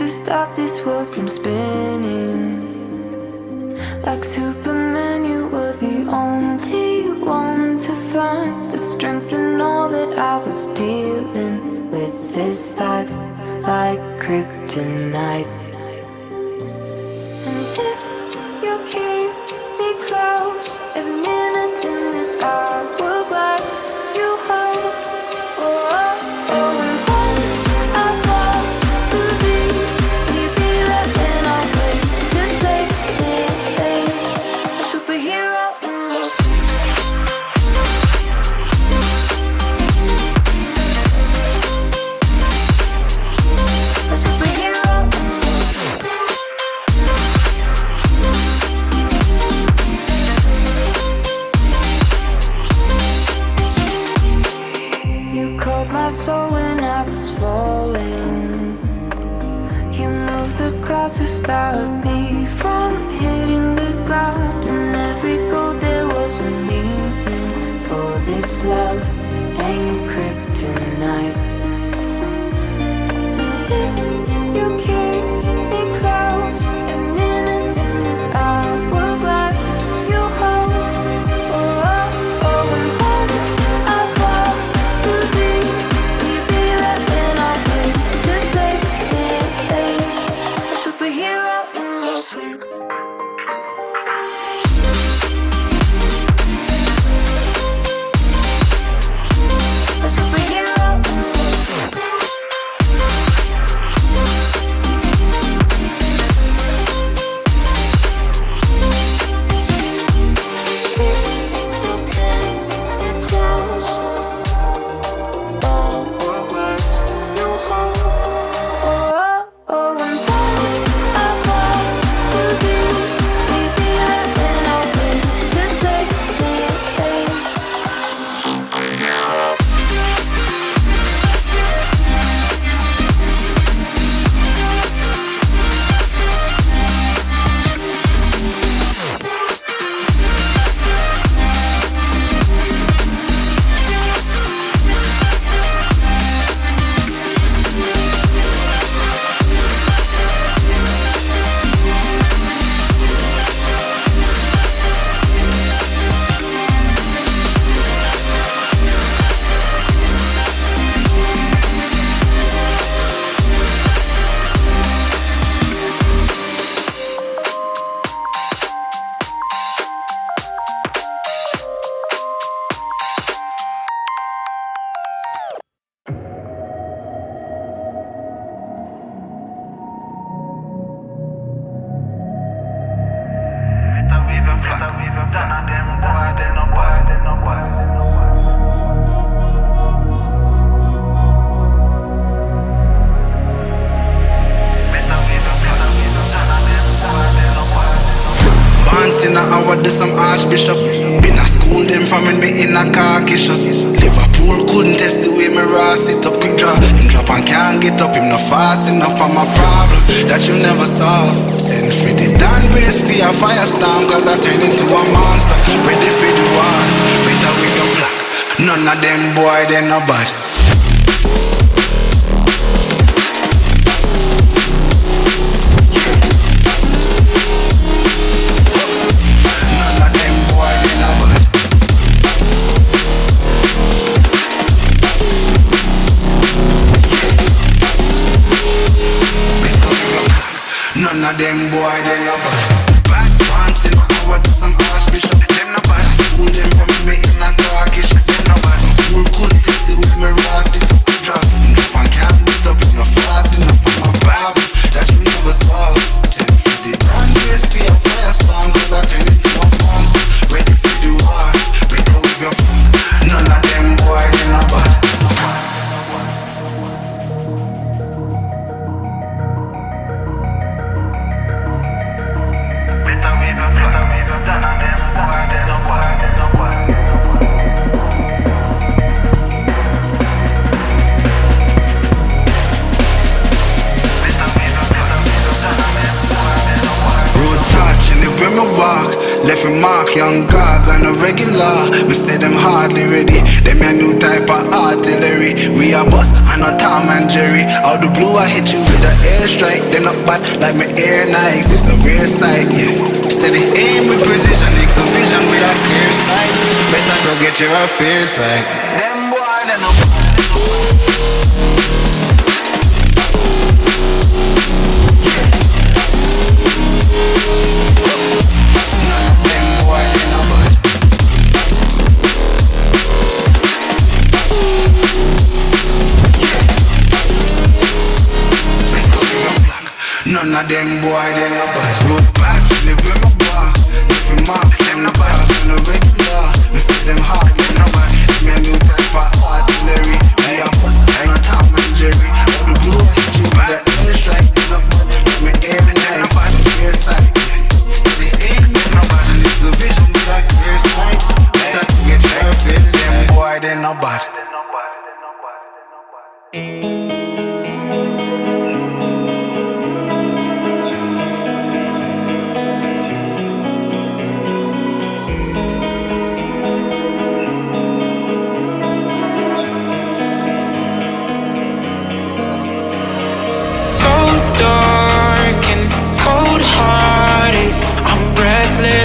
to stop this world from spinning. Like Superman, you were the only one to find the strength in all that I was dealing with this life, like kryptonite. And if you keep me close, every minute in this hourglass you hold. Oh, oh, oh, and when I fall to leave, will you be there when I wait to save me? A superhero in your sleep. A superhero in your sleep. You called my soul when I was falling. You moved the clouds to stop me from hitting the ground. And every goal there was a meaning. For this love ain't kryptonite. And if you keep me close, every minute in this hourglass you hold. Oh, oh, oh, and when I fall to leave, will you be there when I wait to save me? A superhero in your sleep. A superhero in your sleep. Oh, oh, and when I fall to leave, will you be there when I wait to save me? Once in a hour, do some archbishop. Been a school them from when me in a khaki shot. Liverpool couldn't test the way me raw sit up. Quick draw, him drop and can't get up. Him not fast enough for my problem that you never solve. Send for the Dan race for a firestorm, cause I turn into a monster. Ready for the war, better with your flag. None of them boy, they no bad. None of them boy, they no bad. Bad ones in the hour, do some archbishop. Them no bad. School them from me in a khaki shop. Them no bad. School couldn't test the way me raw sit up. Drop enough and can't beat up. No fast enough for my Bible that you never solve. Send for the brand race for your firestorm, cause I turn into a monster. Ready for the war, better with your phone. None of them boy, they no bad. mark, young gog on a regular. Me say them hardly ready. Them a new type of artillery. We a bust and a Tom and Jerry. Out the blue I hit you with a airstrike. Them not bad like my air Nikes. It's a rare sight, yeah. Steady aim with precision, make the vision with a clear sight. Better go get your affairs right. Them boy, they no. None of them boy, they no bad. Road back, live with my bar. If you mark, them no bad. On the regular, me see them hard, they no bad. Me a new type of artillery. Me a bust and a Tom and Jerry. Out the blue, you with the airstrike, they no bad. Me air nice, clear sight. Steady aim, they no bad. And it's the vision, we got clear sight. Better to get your fit. Them boy, they no bad.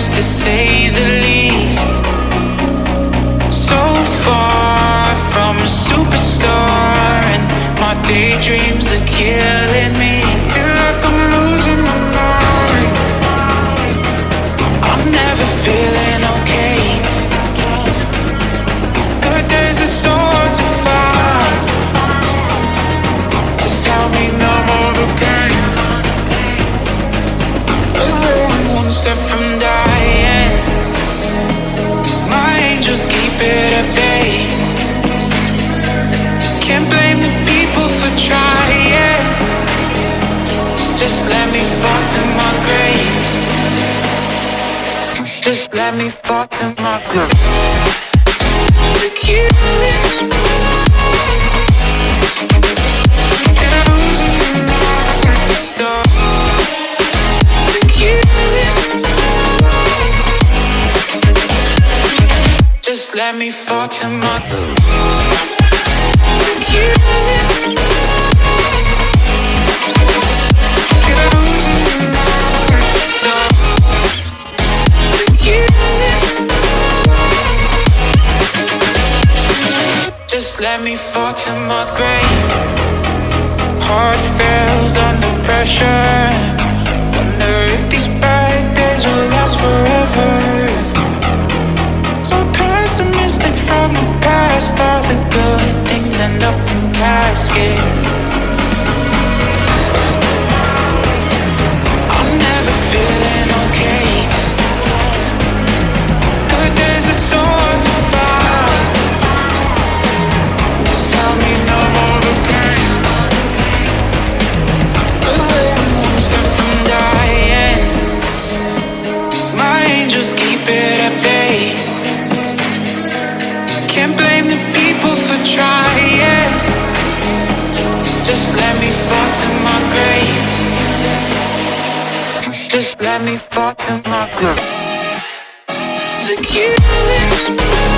To say the least, so far from a superstar, and my daydreams are killing me. Feel like I'm losing my mind. I'm never feeling okay. Good days are so hard to find. Just help me numb all the pain. I'm one step from dying. My angels keep it at bay. Can't blame the people for trying. Just let me fall to my grave. Just let me fall to my grave. To kill it. And I'm losing my mind at the start. To kill it. Just let me fall to my grave. To kill it. And I'm losing my mind at the start. To kill it. Just let me fall to my grave. Heart fails under pressure. Wonder if these bad days will last forever. So pessimistic from the past. All the good things end up in caskets. I'm never feeling okay. Good days are so hard to find. Just help me numb all the pain. One step from dying. My angels keep it at bay. Can't blame the people for trying. Just let me fall to my grave. Just let me fall to my grave. To kill it.